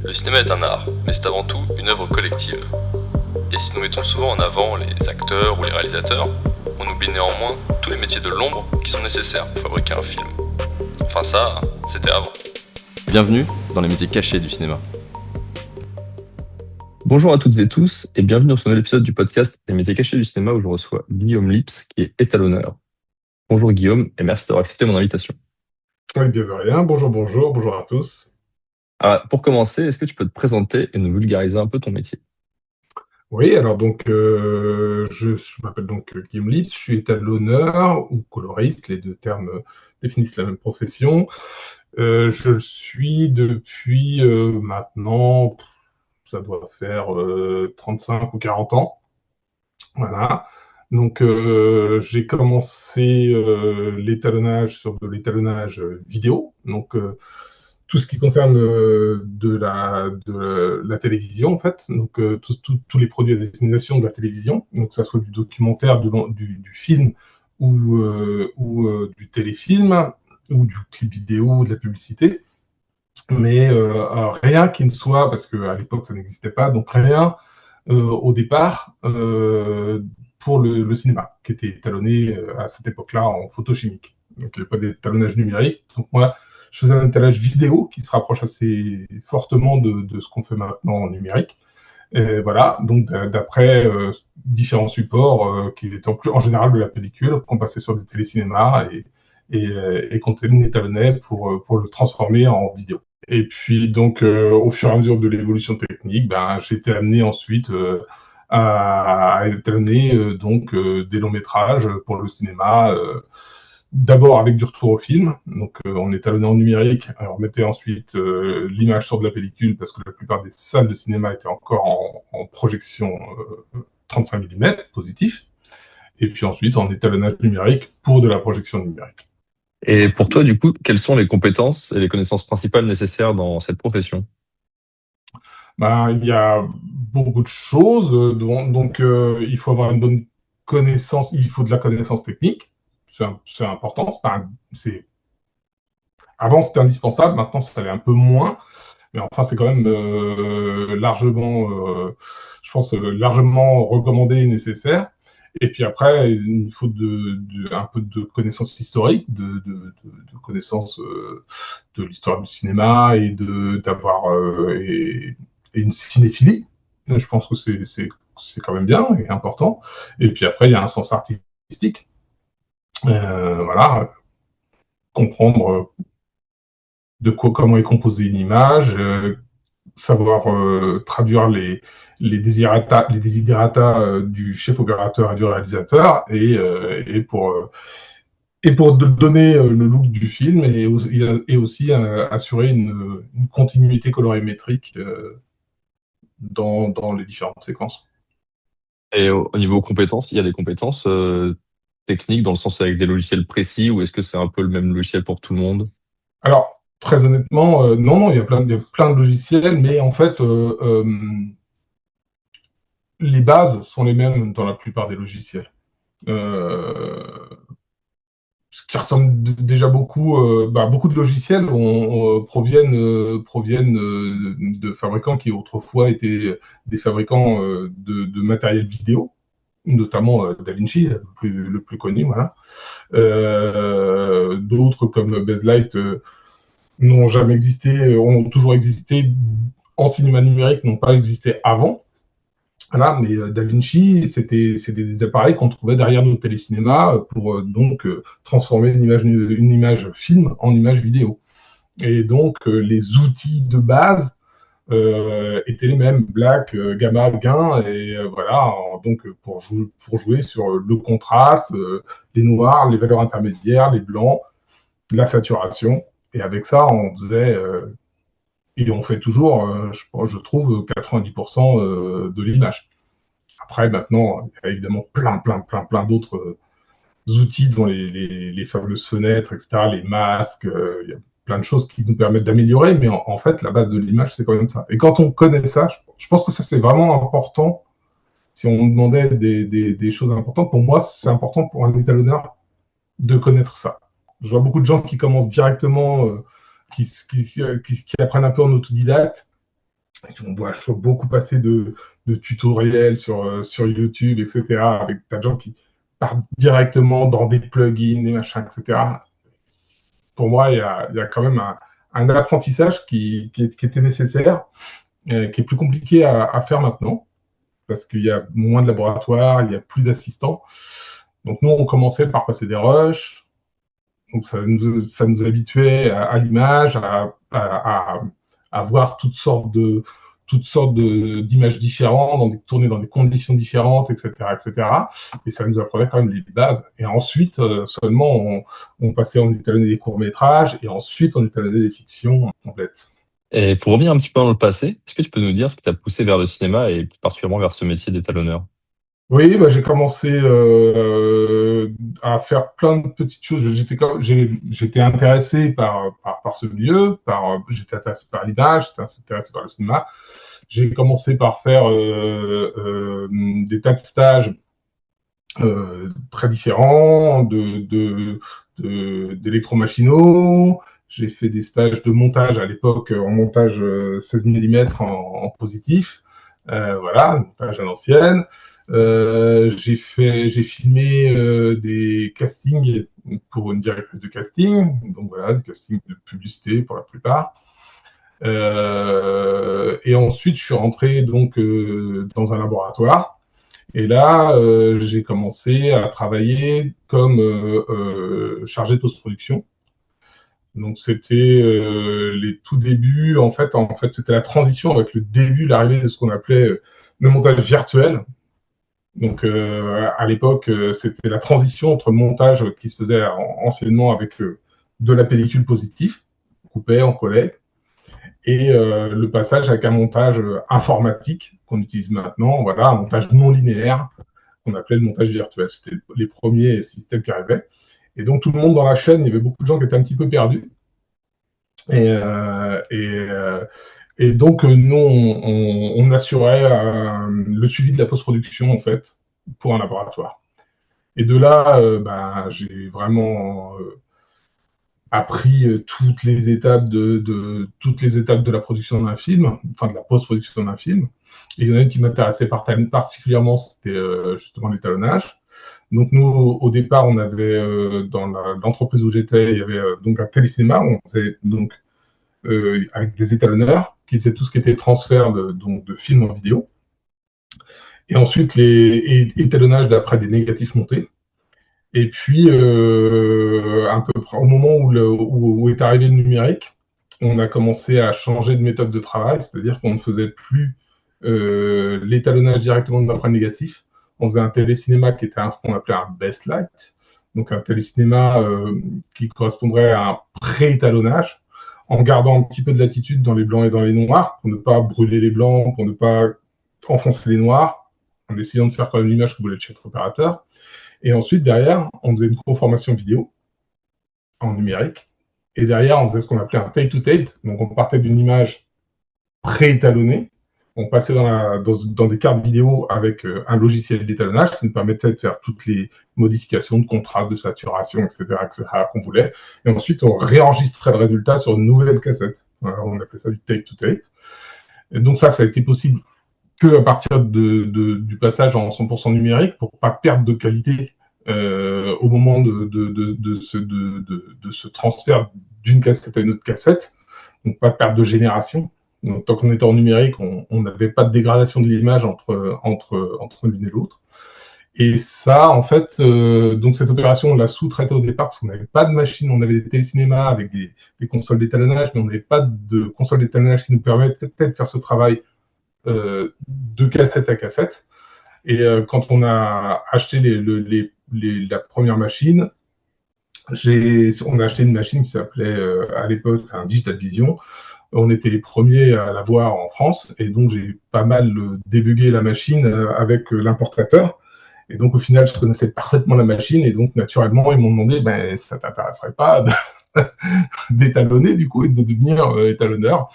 Le cinéma est un art, mais c'est avant tout une œuvre collective. Et si nous mettons souvent en avant les acteurs ou les réalisateurs, on oublie néanmoins tous les métiers de l'ombre qui sont nécessaires pour fabriquer un film. Enfin ça, c'était avant. Bienvenue dans les métiers cachés du cinéma. Bonjour à toutes et tous et bienvenue dans ce nouvel épisode du podcast Les métiers cachés du cinéma où je reçois Guillaume Lips qui est étalonneur. Bonjour Guillaume et merci d'avoir accepté mon invitation. Oui, bien de rien. Bonjour à tous. Alors, pour commencer, est-ce que tu peux te présenter et nous vulgariser un peu ton métier? Oui, alors donc je m'appelle donc Guillaume Lips, je suis étalonneur ou coloriste, les deux termes définissent la même profession. Je le suis depuis maintenant, ça doit faire 35 ou 40 ans. Voilà. Donc j'ai commencé l'étalonnage sur de l'étalonnage vidéo, donc tout ce qui concerne de la télévision, en fait, donc tous les produits à destination de la télévision, donc que ça soit du documentaire, du film ou du téléfilm, ou du clip vidéo, ou de la publicité, mais rien qui ne soit, parce qu'à l'époque ça n'existait pas, donc rien au départ pour le cinéma, qui était étalonné à cette époque-là en photo chimique. Donc il n'y avait pas d'étalonnage numérique, donc moi je faisais un étalonnage vidéo qui se rapproche assez fortement de ce qu'on fait maintenant en numérique. Et voilà, donc d'après différents supports qui étaient en général de la pellicule, qu'on passait sur des télécinémas et qu'on étalonnait pour le transformer en vidéo. Et puis donc au fur et à mesure de l'évolution technique, j'ai été amené ensuite à étalonner des longs métrages pour le cinéma. D'abord avec du retour au film, donc on étalonnait en numérique, on remettait ensuite l'image sur de la pellicule parce que la plupart des salles de cinéma étaient encore en projection 35 mm positif, et puis ensuite en étalonnage numérique pour de la projection numérique. Et pour toi, du coup, quelles sont les compétences et les connaissances principales nécessaires dans cette profession? Il y a beaucoup de choses, donc il faut avoir une bonne connaissance, il faut de la connaissance technique, c'est important, avant c'était indispensable, maintenant ça l'est un peu moins, mais enfin c'est quand même largement, je pense, largement recommandé et nécessaire. Et puis après, il faut un peu de connaissances historiques, de connaissances de l'histoire du cinéma et et une cinéphilie. Je pense que c'est quand même bien et important. Et puis après, il y a un sens artistique. Voilà, comprendre comment est composée une image, savoir traduire les desiderata du chef opérateur et du réalisateur, et pour donner le look du film et aussi assurer une continuité colorimétrique dans les différentes séquences. Et au niveau compétences, il y a des compétences techniques dans le sens avec des logiciels précis ou est-ce que c'est un peu le même logiciel pour tout le monde? Alors, très honnêtement, non, il y a plein de logiciels, mais en fait, les bases sont les mêmes dans la plupart des logiciels. Ce qui ressemble déjà beaucoup, beaucoup de logiciels proviennent de fabricants qui autrefois étaient des fabricants de matériel vidéo, notamment DaVinci, le plus connu, voilà. D'autres comme Bezlight n'ont jamais existé, ont toujours existé en cinéma numérique, n'ont pas existé avant. Voilà, mais DaVinci, c'était des appareils qu'on trouvait derrière nos télécinémas pour transformer une image film en image vidéo. Et donc, les outils de base étaient les mêmes, black, gamma, gain, et voilà, donc pour jouer sur le contraste, les noirs, les valeurs intermédiaires, les blancs, la saturation. Et avec ça, on faisait, et on fait toujours, je trouve, 90% de l'image. Après, maintenant, il y a évidemment plein d'autres outils, dont les fameuses fenêtres, etc., les masques, il y a plein de choses qui nous permettent d'améliorer, mais en fait, la base de l'image, c'est quand même ça. Et quand on connaît ça, je pense que ça, c'est vraiment important. Si on me demandait des choses importantes, pour moi, c'est important pour un étalonneur de connaître ça. Je vois beaucoup de gens qui commencent directement, qui apprennent un peu en autodidacte, On voit beaucoup passer de tutoriels sur YouTube, etc., avec des gens qui partent directement dans des plugins, des machins, etc. Pour moi, il y a quand même un apprentissage qui était nécessaire, qui est plus compliqué à faire maintenant, parce qu'il y a moins de laboratoires, il y a plus d'assistants. Donc nous, on commençait par passer des rushs, donc ça nous habituait à l'image, à voir toutes sortes d'images différentes, tournées dans des conditions différentes, etc., etc. Et ça nous apprenait quand même les bases. Et ensuite, seulement, on passait, on étalonnait des courts-métrages, et ensuite, on étalonnait des fictions complètes. Et pour revenir un petit peu dans le passé, est-ce que tu peux nous dire ce qui t'a poussé vers le cinéma et plus particulièrement vers ce métier d'étalonneur? Oui, j'ai commencé à faire plein de petites choses. J'étais intéressé par ce milieu, j'étais intéressé par l'image, j'étais intéressé par le cinéma. J'ai commencé par faire des tas de stages très différents, d'électromachinaux. J'ai fait des stages de montage à l'époque, en montage 16 mm en positif. Voilà, montage à l'ancienne. J'ai filmé des castings pour une directrice de casting, donc voilà, des castings de publicité pour la plupart. Et ensuite, je suis rentré donc dans un laboratoire. Et là, j'ai commencé à travailler comme chargé de post-production. Donc c'était les tout débuts. En fait, c'était la transition avec le début, l'arrivée de ce qu'on appelait le montage virtuel. Donc à l'époque, c'était la transition entre le montage qui se faisait anciennement avec de la pellicule positive, on coupait, on collait, et le passage avec un montage informatique qu'on utilise maintenant, voilà, un montage non linéaire qu'on appelait le montage virtuel. C'était les premiers systèmes qui arrivaient. Et donc tout le monde dans la chaîne, il y avait beaucoup de gens qui étaient un petit peu perdus. Et donc nous, on assurait le suivi de la post-production en fait pour un laboratoire. Et de là, j'ai vraiment appris toutes les étapes de la production d'un film, enfin de la post-production d'un film. Et il y en a une qui m'intéressait particulièrement, c'était justement l'étalonnage. Donc nous, au départ, on avait dans l'entreprise où j'étais, il y avait donc un télécinéma, on faisait donc avec des étalonneurs qui faisaient tout ce qui était transfert de films en vidéo. Et ensuite, les étalonnages d'après des négatifs montés. Et puis, à peu près au moment où est arrivé le numérique, on a commencé à changer de méthode de travail, c'est-à-dire qu'on ne faisait plus l'étalonnage directement d'après négatif. On faisait un télécinéma qui était ce qu'on appelait un best light, donc un télécinéma qui correspondrait à un pré-étalonnage, en gardant un petit peu de latitude dans les blancs et dans les noirs, pour ne pas brûler les blancs, pour ne pas enfoncer les noirs, en essayant de faire quand même l'image que voulait le chef opérateur. Et ensuite, derrière, on faisait une conformation vidéo en numérique. Et derrière, on faisait ce qu'on appelait un tape-to-tape. Donc, on partait d'une image préétalonnée. On passait dans des cartes vidéo avec un logiciel d'étalonnage qui nous permettait de faire toutes les modifications de contraste, de saturation, etc. qu'on voulait. Et ensuite, on réenregistrait le résultat sur une nouvelle cassette. Voilà, on appelait ça du tape-to-tape. Et donc, ça a été possible qu'à partir du passage en 100% numérique pour pas perdre de qualité au moment de ce transfert d'une cassette à une autre cassette, donc pas de perte de génération. Donc tant qu'on était en numérique, on n'avait pas de dégradation de l'image entre l'une et l'autre. Et ça, en fait, donc cette opération, on l'a sous-traitée au départ parce qu'on n'avait pas de machine, on avait des télécinémas avec des consoles d'étalonnage, mais on n'avait pas de console d'étalonnage qui nous permettait peut-être de faire ce travail de cassette à cassette. Et quand on a acheté la première machine, on a acheté une machine qui s'appelait à l'époque un Digital Vision. On était les premiers à l'avoir en France, et donc j'ai pas mal débugué la machine avec l'importateur. Et donc au final, je connaissais parfaitement la machine, et donc naturellement, ils m'ont demandé, ça t'intéresserait pas d'étalonner du coup et de devenir étalonneur.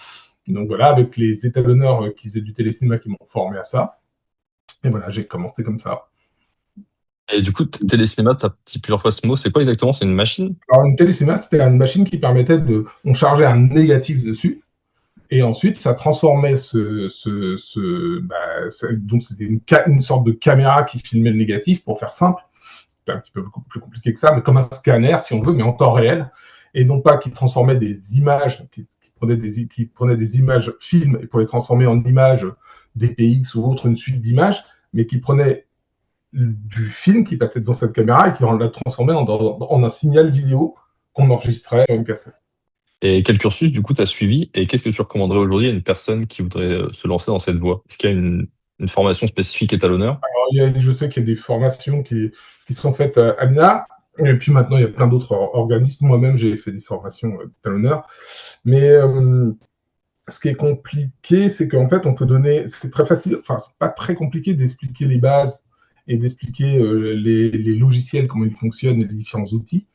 Donc voilà, avec les étalonneurs qui faisaient du télécinéma qui m'ont formé à ça. Et voilà, j'ai commencé comme ça. Et du coup, télécinéma, tu as dit plusieurs fois ce mot. C'est quoi exactement? C'est une machine? Alors, une télécinéma, c'était une machine qui permettait on chargeait un négatif dessus, Et ensuite, ça transformait donc c'était une sorte de caméra qui filmait le négatif, pour faire simple. C'était un petit peu plus compliqué que ça, mais comme un scanner, si on veut, mais en temps réel. Et non pas qui transformait des images, qui prenait des images films et pour les transformer en images DPX ou autre, une suite d'images, mais qui prenait du film qui passait devant cette caméra et qui la transformait en un signal vidéo qu'on enregistrait sur une cassette. Et quel cursus, du coup, tu as suivi et qu'est-ce que tu recommanderais aujourd'hui à une personne qui voudrait se lancer dans cette voie? Est-ce qu'il y a une formation spécifique étalonneur? Alors, je sais qu'il y a des formations qui sont faites à l'INA, et puis maintenant, il y a plein d'autres organismes. Moi-même, j'ai fait des formations étalonneurs. Mais ce qui est compliqué, c'est qu'en fait, on peut donner... C'est très facile, enfin, c'est pas très compliqué d'expliquer les bases et d'expliquer les logiciels, comment ils fonctionnent, et les différents outils.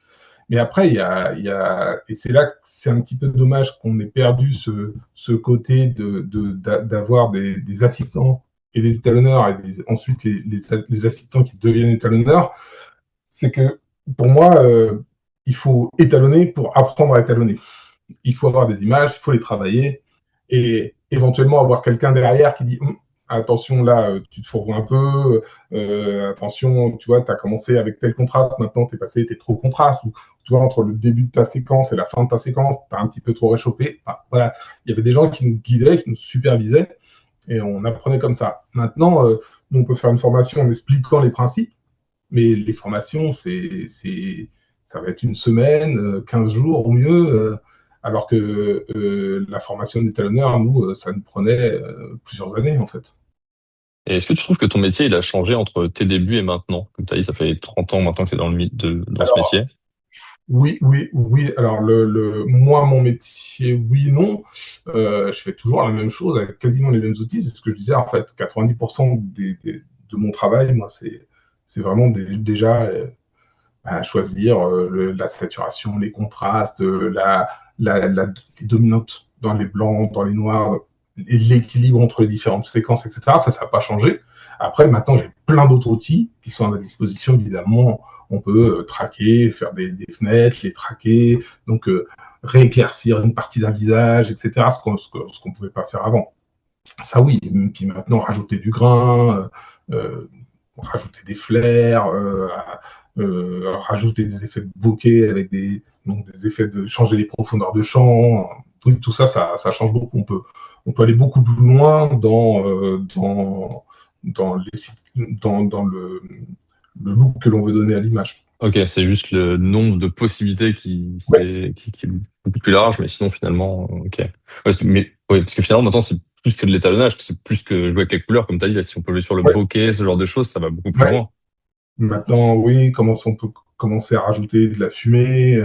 Mais après, et c'est là que c'est un petit peu dommage qu'on ait perdu ce côté d'avoir des assistants et des étalonneurs, et ensuite les assistants qui deviennent étalonneurs. C'est que, pour moi, il faut étalonner pour apprendre à étalonner. Il faut avoir des images, il faut les travailler, et éventuellement avoir quelqu'un derrière qui dit attention, là, tu te fourvoies un peu, attention, tu vois, tu as commencé avec tel contraste, maintenant t'es trop contraste, ou tu vois, entre le début de ta séquence et la fin de ta séquence, tu as un petit peu trop réchauffé. Enfin, voilà, il y avait des gens qui nous guidaient, qui nous supervisaient, et on apprenait comme ça. Maintenant, nous, on peut faire une formation en expliquant les principes, mais les formations, ça va être une semaine, 15 jours au mieux, alors que la formation d'étalonneur, nous, ça nous prenait plusieurs années, en fait. Et est-ce que tu trouves que ton métier, il a changé entre tes débuts et maintenant? Comme tu as dit, ça fait 30 ans maintenant que tu es dans ce Alors, métier. oui, oui, oui. Alors, moi, mon métier, oui, non. Je fais toujours la même chose avec quasiment les mêmes outils. C'est ce que je disais, en fait. 90% de mon travail, moi, c'est vraiment déjà à choisir la saturation, les contrastes, les dominantes dans les blancs, dans les noirs, l'équilibre entre les différentes séquences, etc. Ça n'a pas changé. Après, maintenant, j'ai plein d'autres outils qui sont à ma disposition. Évidemment, on peut traquer, faire des fenêtres, les traquer, donc rééclaircir une partie d'un visage, etc. Ce qu'on ne pouvait pas faire avant. Ça, oui. Puis maintenant, rajouter du grain, rajouter des flares, rajouter des effets de bokeh avec des effets de changer les profondeurs de champ. Oui, tout ça, ça change beaucoup. On peut aller beaucoup plus loin dans le look que l'on veut donner à l'image. Ok, c'est juste le nombre de possibilités qui est beaucoup plus large, mais sinon, finalement, ok. Ouais, mais, ouais, parce que finalement, maintenant, c'est plus que de l'étalonnage, c'est plus que jouer avec les couleurs, comme tu as dit, là, si on peut jouer sur le Ouais. bokeh, ce genre de choses, ça va beaucoup plus Ouais. loin. Maintenant, oui, on peut commencer à rajouter de la fumée,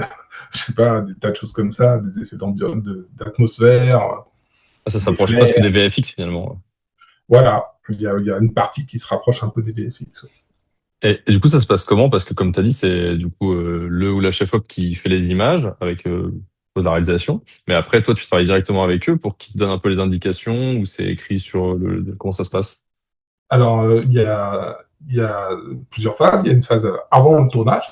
je sais pas, des tas de choses comme ça, des effets d'atmosphère, Ah, ça des s'approche flares. presque des VFX, finalement. Voilà, il y a une partie qui se rapproche un peu des VFX. Et du coup, ça se passe comment? Parce que comme tu as dit, c'est du coup le ou la chef-op qui fait les images avec de la réalisation. Mais après, toi, tu travailles directement avec eux pour qu'ils te donnent un peu les indications ou c'est écrit sur comment ça se passe? Alors, il y a plusieurs phases. Il y a une phase avant le tournage.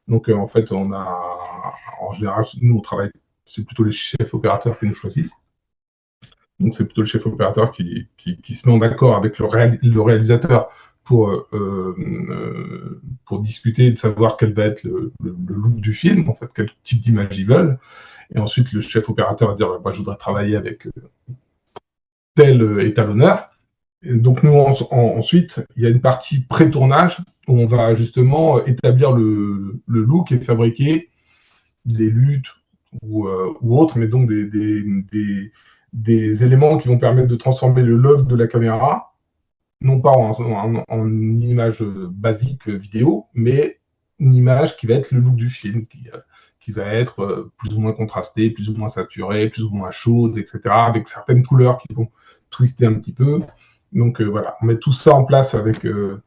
Donc, en fait, en général, nous, on travaille, c'est plutôt les chefs opérateurs qui nous choisissent. Donc, c'est plutôt le chef opérateur qui se met en accord avec le réalisateur pour discuter de savoir quel va être le look du film, en fait, quel type d'image ils veulent. Et ensuite, le chef opérateur va dire, moi, je voudrais travailler avec tel étalonneur. Et donc, nous, ensuite, il y a une partie pré-tournage où on va justement établir le look et fabriquer des luttes ou autres, mais donc des éléments qui vont permettre de transformer le log de la caméra, non pas en une image basique vidéo, mais une image qui va être le look du film, qui va être plus ou moins contrastée, plus ou moins saturée, plus ou moins chaude, etc., avec certaines couleurs qui vont twister un petit peu. Donc voilà, on met tout ça en place avec le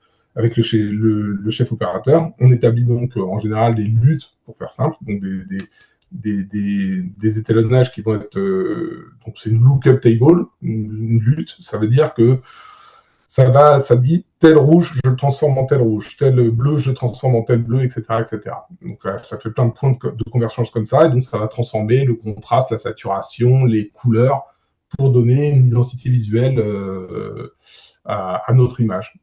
chef opérateur. On établit donc en général des luttes, pour faire simple, donc des étalonnages qui vont être... donc c'est une lookup table, une lutte. Ça veut dire que ça dit tel rouge, je le transforme en tel rouge, tel bleu, je le transforme en tel bleu, etc. etc. Donc là, ça fait plein de points de convergence comme ça, et donc ça va transformer le contraste, la saturation, les couleurs pour donner une identité visuelle à notre image.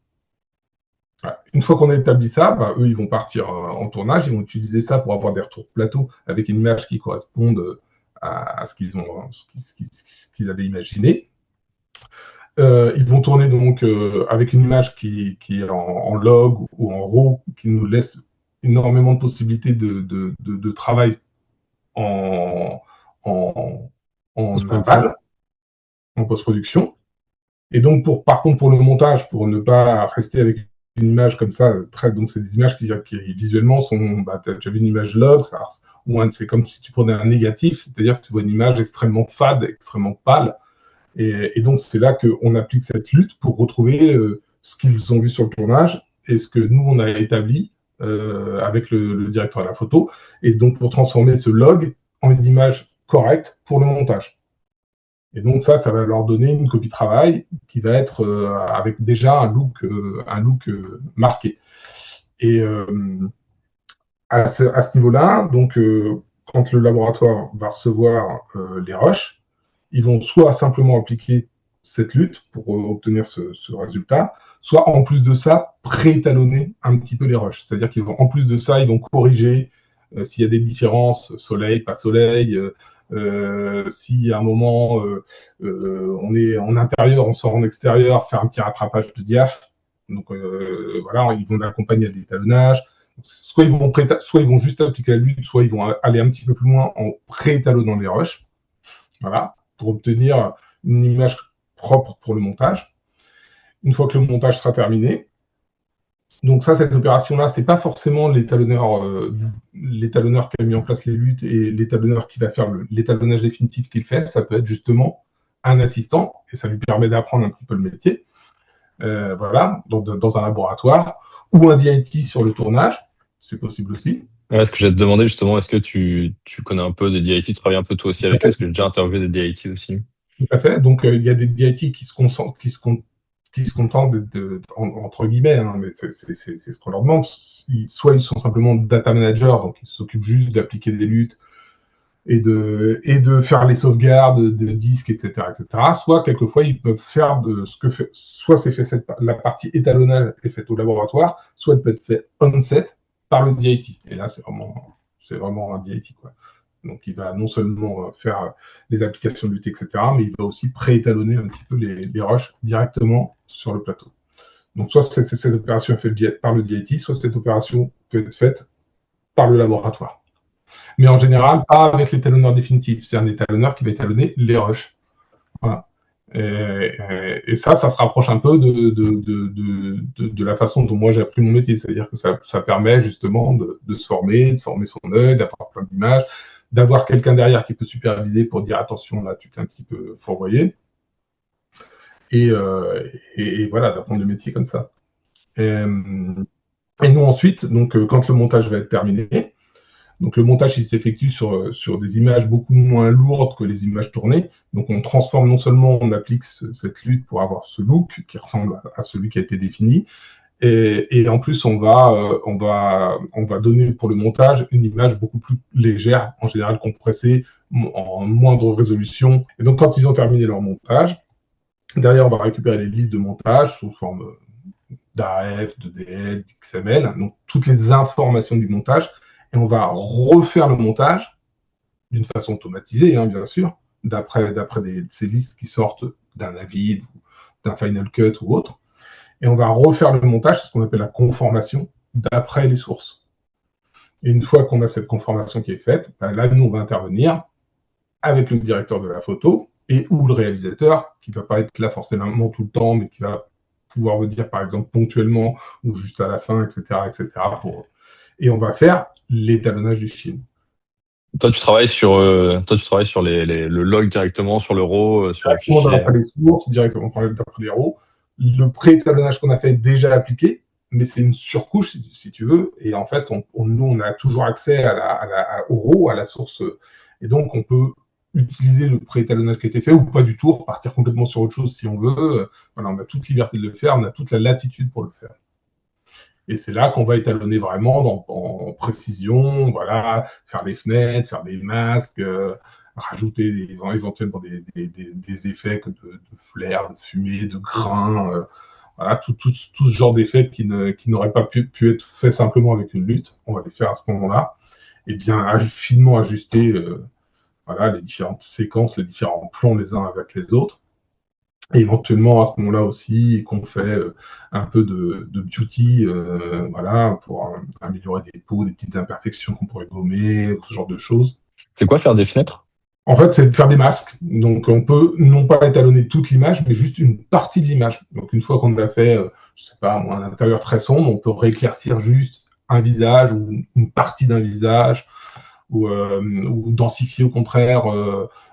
Voilà. Une fois qu'on a établi ça, bah, eux, ils vont partir en tournage, ils vont utiliser ça pour avoir des retours plateau avec une image qui corresponde à ce qu'ils avaient imaginé. Ils vont tourner donc avec une image qui est en log ou en RAW, qui nous laisse énormément de possibilités de travail en aval, en post-production. Et donc, par contre, pour le montage, pour ne pas rester avec une image comme ça, donc c'est des images qui visuellement sont, tu as vu une image log, c'est comme si tu prenais un négatif, c'est-à-dire que tu vois une image extrêmement fade, extrêmement pâle. Et donc, c'est là qu'on applique cette lutte pour retrouver ce qu'ils ont vu sur le tournage et ce que nous, on a établi avec le directeur de la photo. Et donc, pour transformer ce log en une image correcte pour le montage. Et donc, ça va leur donner une copie de travail qui va être avec déjà un look marqué. Et à ce niveau-là, donc, quand le laboratoire va recevoir les rushs, ils vont soit simplement appliquer cette lutte pour obtenir ce résultat, soit en plus de ça, préétalonner un petit peu les rushs. C'est-à-dire qu'ils vont, en plus de ça, ils vont corriger s'il y a des différences, soleil, pas soleil, si à un moment on est en intérieur, on sort en extérieur, faire un petit rattrapage de diaph. Donc voilà, ils vont l'accompagner à l'étalonnage. Soit ils vont juste appliquer la lutte, soit ils vont aller un petit peu plus loin en préétalonnant les rushs. Voilà, pour obtenir une image propre pour le montage. Une fois que le montage sera terminé, donc ça, cette opération-là, c'est pas forcément l'étalonneur qui a mis en place les luttes et l'étalonneur qui va faire l'étalonnage définitif qu'il fait. Ça peut être justement un assistant et ça lui permet d'apprendre un petit peu le métier. Voilà, dans un laboratoire ou un DIT sur le tournage, c'est possible aussi. Ouais, ce que j'allais te demander justement, est-ce que tu connais un peu des DIT, tu travailles un peu toi aussi avec eux, parce que j'ai déjà interviewé des DIT aussi. Tout à fait. Donc il y a des DIT qui se contentent entre guillemets, hein, mais c'est ce qu'on leur demande. Soit ils sont simplement data managers, donc ils s'occupent juste d'appliquer des luttes et de faire les sauvegardes de disques, etc., etc. Soit quelquefois ils peuvent faire soit la partie étalonnage est faite au laboratoire, soit elle peut être faite on-set par le DIT. Et là, c'est vraiment un DIT, quoi. Donc, il va non seulement faire les applications de lutte, etc., mais il va aussi préétalonner un petit peu les rushs directement sur le plateau. Donc, soit cette opération est faite par le DIT, soit cette opération peut être faite par le laboratoire. Mais en général, pas avec l'étalonneur définitif. C'est un étalonneur qui va étalonner les rushs. Voilà. Et ça se rapproche un peu de la façon dont moi j'ai appris mon métier. C'est-à-dire que ça permet justement de se former, de former son œil, d'avoir plein d'images, d'avoir quelqu'un derrière qui peut superviser pour dire attention, là, tu t'es un petit peu fourvoyé. Et voilà, d'apprendre le métier comme ça. Et nous, ensuite, donc, quand le montage va être terminé, donc le montage il s'effectue sur des images beaucoup moins lourdes que les images tournées. Donc on transforme non seulement, on applique cette lutte pour avoir ce look qui ressemble à celui qui a été défini, et en plus on va donner pour le montage une image beaucoup plus légère, en général compressée, en moindre résolution. Et donc quand ils ont terminé leur montage, derrière on va récupérer les listes de montage sous forme d'AF, de DL, d'XML, donc toutes les informations du montage. Et on va refaire le montage d'une façon automatisée, hein, bien sûr, d'après ces listes qui sortent d'un Avid, d'un Final Cut ou autre. Et on va refaire le montage, c'est ce qu'on appelle la conformation, d'après les sources. Et une fois qu'on a cette conformation qui est faite, là, nous, on va intervenir avec le directeur de la photo et ou le réalisateur, qui ne va pas être là forcément tout le temps, mais qui va pouvoir vous dire, par exemple, ponctuellement ou juste à la fin, etc., etc. Et on va faire l'étalonnage du film. Toi, tu travailles sur le log directement, sur le RAW, sur le fichier. D'après les sources, directement d'après les RAW. Le pré-étalonnage qu'on a fait est déjà appliqué, mais c'est une surcouche, si tu veux. Et en fait, nous, on a toujours accès au RAW, à la source. Et donc, on peut utiliser le pré-étalonnage qui a été fait ou pas du tout, repartir complètement sur autre chose si on veut. Voilà, on a toute liberté de le faire, on a toute la latitude pour le faire. Et c'est là qu'on va étalonner vraiment en précision, voilà, faire des fenêtres, faire des masques, rajouter éventuellement des effets de flair, de fumée, de grains, voilà, tout ce genre d'effets qui n'auraient pas pu être faits simplement avec une lutte. On va les faire à ce moment-là. Et bien finement ajuster voilà, les différentes séquences, les différents plans les uns avec les autres. Et éventuellement, à ce moment-là aussi, qu'on fait un peu de beauty, voilà, pour améliorer des peaux, des petites imperfections qu'on pourrait gommer, ce genre de choses. C'est quoi faire des fenêtres? En fait, c'est de faire des masques. Donc, on peut non pas étalonner toute l'image, mais juste une partie de l'image. Donc, une fois qu'on a fait, je sais pas, un intérieur très sombre, on peut rééclaircir juste un visage ou une partie d'un visage, ou densifier au contraire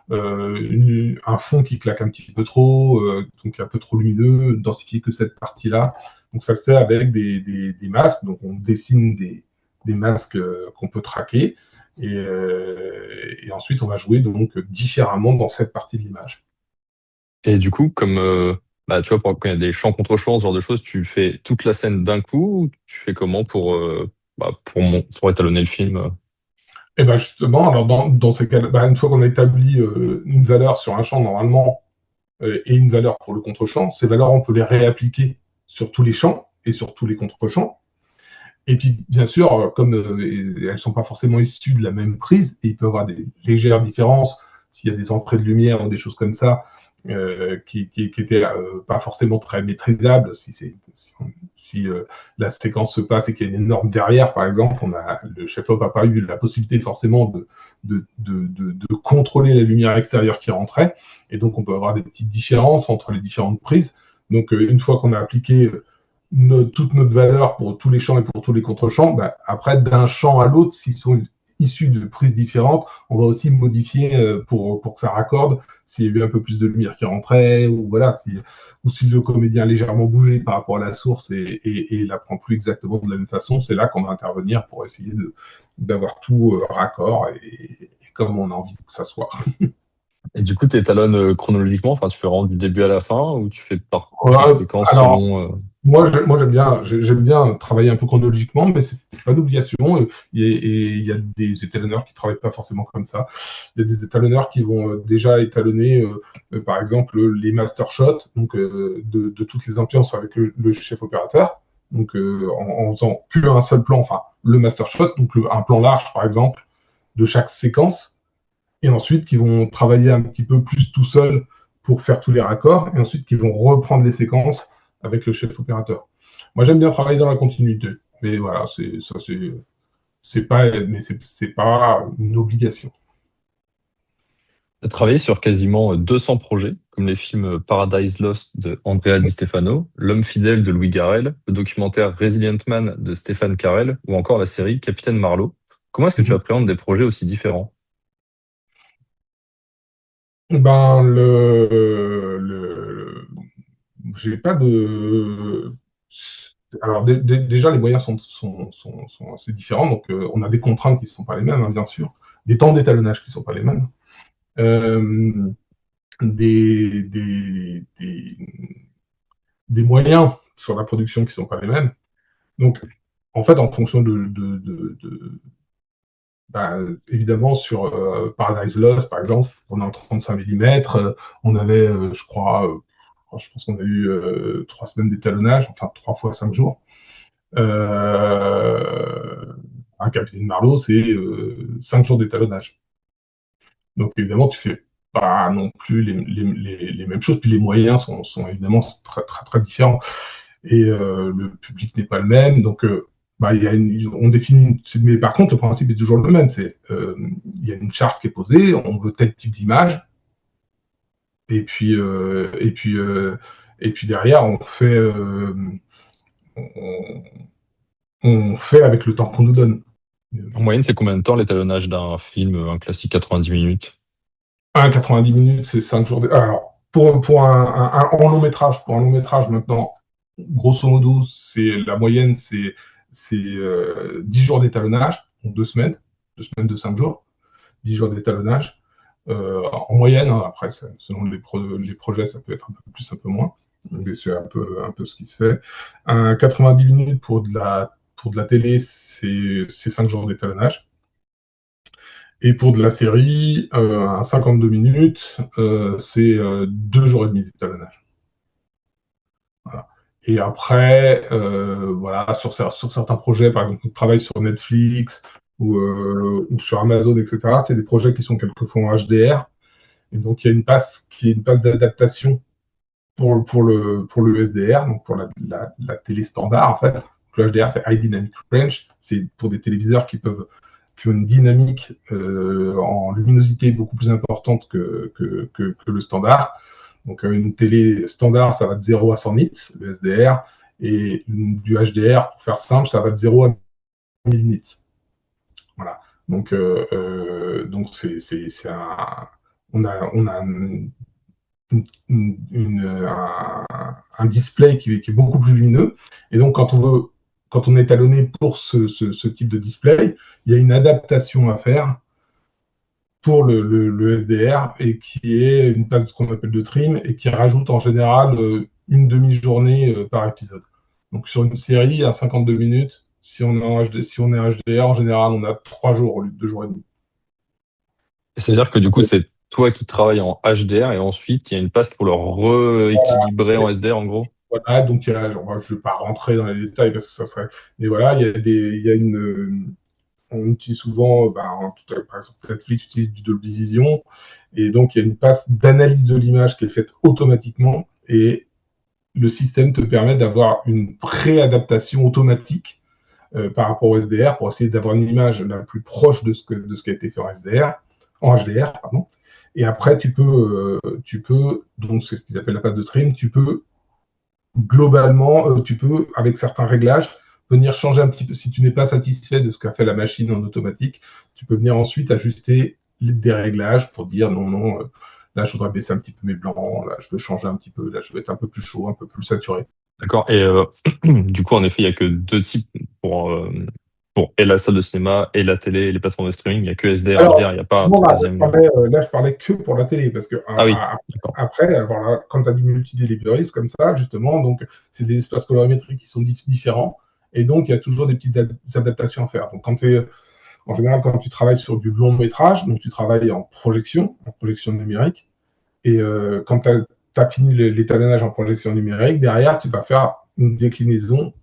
un fond qui claque un petit peu trop, donc un peu trop lumineux, densifier que cette partie-là. Donc ça se fait avec des masques, donc on dessine des masques qu'on peut traquer, et ensuite on va jouer donc différemment dans cette partie de l'image. Et du coup, comme bah, tu vois, quand il y a des champs contre champs, ce genre de choses, tu fais toute la scène d'un coup ou tu fais comment pour étalonner le film? Et ben justement, alors dans ces cas, une fois qu'on a établi une valeur sur un champ normalement et une valeur pour le contre-champ, ces valeurs on peut les réappliquer sur tous les champs et sur tous les contre-champs. Et puis bien sûr, comme elles ne sont pas forcément issues de la même prise, et il peut y avoir des légères différences s'il y a des entrées de lumière ou des choses comme ça qui étaient pas forcément très maîtrisables. Si la séquence se passe et qu'il y a une énorme verrière, par exemple, le chef-op n'a pas eu la possibilité forcément de contrôler la lumière extérieure qui rentrait, et donc on peut avoir des petites différences entre les différentes prises. Donc une fois qu'on a appliqué toute notre valeur pour tous les champs et pour tous les contre-champs, après, d'un champ à l'autre, s'ils sont issus de prises différentes, on va aussi modifier pour que ça raccorde s'il y a eu un peu plus de lumière qui rentrait, ou voilà, ou si le comédien a légèrement bougé par rapport à la source et la prend plus exactement de la même façon, c'est là qu'on va intervenir pour essayer d'avoir tout raccord et comme on a envie que ça soit. Et du coup, tu étalonnes chronologiquement, enfin, tu fais vraiment du début à la fin ou tu fais par petites Ouais, séquences alors, selon. moi, j'aime bien travailler un peu chronologiquement, mais c'est pas une obligation. Et il y a des étalonneurs qui travaillent pas forcément comme ça. Il y a des étalonneurs qui vont déjà étalonner, par exemple, les master shots, donc de toutes les ambiances avec le chef opérateur. Donc en faisant qu'un seul plan, enfin le master shot, donc un plan large par exemple de chaque séquence, et ensuite qui vont travailler un petit peu plus tout seul pour faire tous les raccords, et ensuite qui vont reprendre les séquences avec le chef opérateur. Moi, j'aime bien travailler dans la continuité, mais voilà, c'est pas une obligation. Tu as travaillé sur quasiment 200 projets, comme les films Paradise Lost de Andrea Di Stefano, L'homme fidèle de Louis Garrel, le documentaire Resilient Man de Stéphane Carell, ou encore la série Capitaine Marlowe. Comment est-ce que tu Mhm. appréhendes des projets aussi différents? Ben, j'ai pas de. Alors, déjà, les moyens sont assez différents, donc on a des contraintes qui ne sont pas les mêmes, hein, bien sûr, des temps d'étalonnage qui ne sont pas les mêmes, euh, des, des, des, des moyens sur la production qui ne sont pas les mêmes. Donc, en fait, en fonction évidemment, sur Paradise Lost, par exemple, on est en 35 mm, on avait, je crois, je pense qu'on a eu 3 semaines d'étalonnage, enfin 3 fois 5 jours. Un Capitaine Marlowe, c'est 5 jours d'étalonnage. Donc évidemment, tu fais pas non plus les mêmes choses, puis les moyens sont évidemment très, très, très différents. Et le public n'est pas le même, donc on définit, mais par contre, le principe est toujours le même, il y a une charte qui est posée, on veut tel type d'image, et puis, derrière, on, on fait avec le temps qu'on nous donne. En moyenne, c'est combien de temps l'étalonnage d'un film, un classique 90 minutes? 90 minutes, c'est 5 jours. Alors, en long métrage, pour un long métrage maintenant, grosso modo, la moyenne, c'est 10 jours d'étalonnage, donc 2 semaines de 5 jours, 10 jours d'étalonnage. En moyenne, hein, après, selon les projets, ça peut être un peu plus, un peu moins. Mais c'est un peu ce qui se fait. 90 minutes pour de la télé, c'est 5 jours d'étalonnage. Et pour de la série, un 52 minutes, c'est 2 jours et demi d'étalonnage. Voilà. Et après, voilà, sur certains projets, par exemple, on travaille sur Netflix ou sur Amazon, etc., c'est des projets qui sont quelquefois en HDR. Et donc, il y a une passe qui est une passe d'adaptation pour le SDR, donc pour la télé standard, en fait. Donc, le HDR, c'est High Dynamic Range. C'est pour des téléviseurs qui ont une dynamique en luminosité beaucoup plus importante que le standard. Donc, une télé standard, ça va de 0 à 100 nits, le SDR, et du HDR, pour faire simple, ça va de 0 à 1000 nits. Voilà. Donc, c'est on a un display qui est beaucoup plus lumineux. Et donc, quand on est talonné pour ce type de display, il y a une adaptation à faire pour le SDR et qui est une passe de ce qu'on appelle de trim et qui rajoute en général une demi-journée par épisode. Donc, sur une série à 52 minutes, si on est en HDR, en général, on a 3 jours au lieu de 2 jours et demi. Et c'est-à-dire que du coup, c'est toi qui travailles en HDR et ensuite, il y a une passe pour le rééquilibrer en SDR, en gros. Voilà, donc je ne vais pas rentrer dans les détails parce que ça serait. Mais voilà, il y a on utilise souvent, par exemple, Netflix utilise du Dolby Vision, et donc il y a une passe d'analyse de l'image qui est faite automatiquement, et le système te permet d'avoir une préadaptation automatique par rapport au SDR pour essayer d'avoir une image la plus proche de ce qui a été fait en HDR, pardon. Et après, tu peux, donc c'est ce qu'ils appellent la passe de trim, tu peux globalement, avec certains réglages, venir changer un petit peu. Si tu n'es pas satisfait de ce qu'a fait la machine en automatique, tu peux venir ensuite ajuster des réglages pour dire non, là je voudrais baisser un petit peu mes blancs, là je veux changer un petit peu, là je veux être un peu plus chaud, un peu plus saturé. D'accord. Et du coup, en effet, il y a que deux types pour et la salle de cinéma et la télé et les plateformes de streaming. Il y a que SDR, Alors, HDR. Il n'y a pas un non, troisième. là, je parlais que pour la télé, parce que Ah oui, d'accord. après, voilà, quand tu as du multi-deliveries comme ça, justement, donc c'est des espaces colorimétriques qui sont différents, et donc il y a toujours des petites adaptations à faire. Donc, en général, quand tu travailles sur du long métrage, donc tu travailles en projection numérique, et quand tu as fini l'étalonnage en projection numérique, derrière, tu vas faire une déclinaison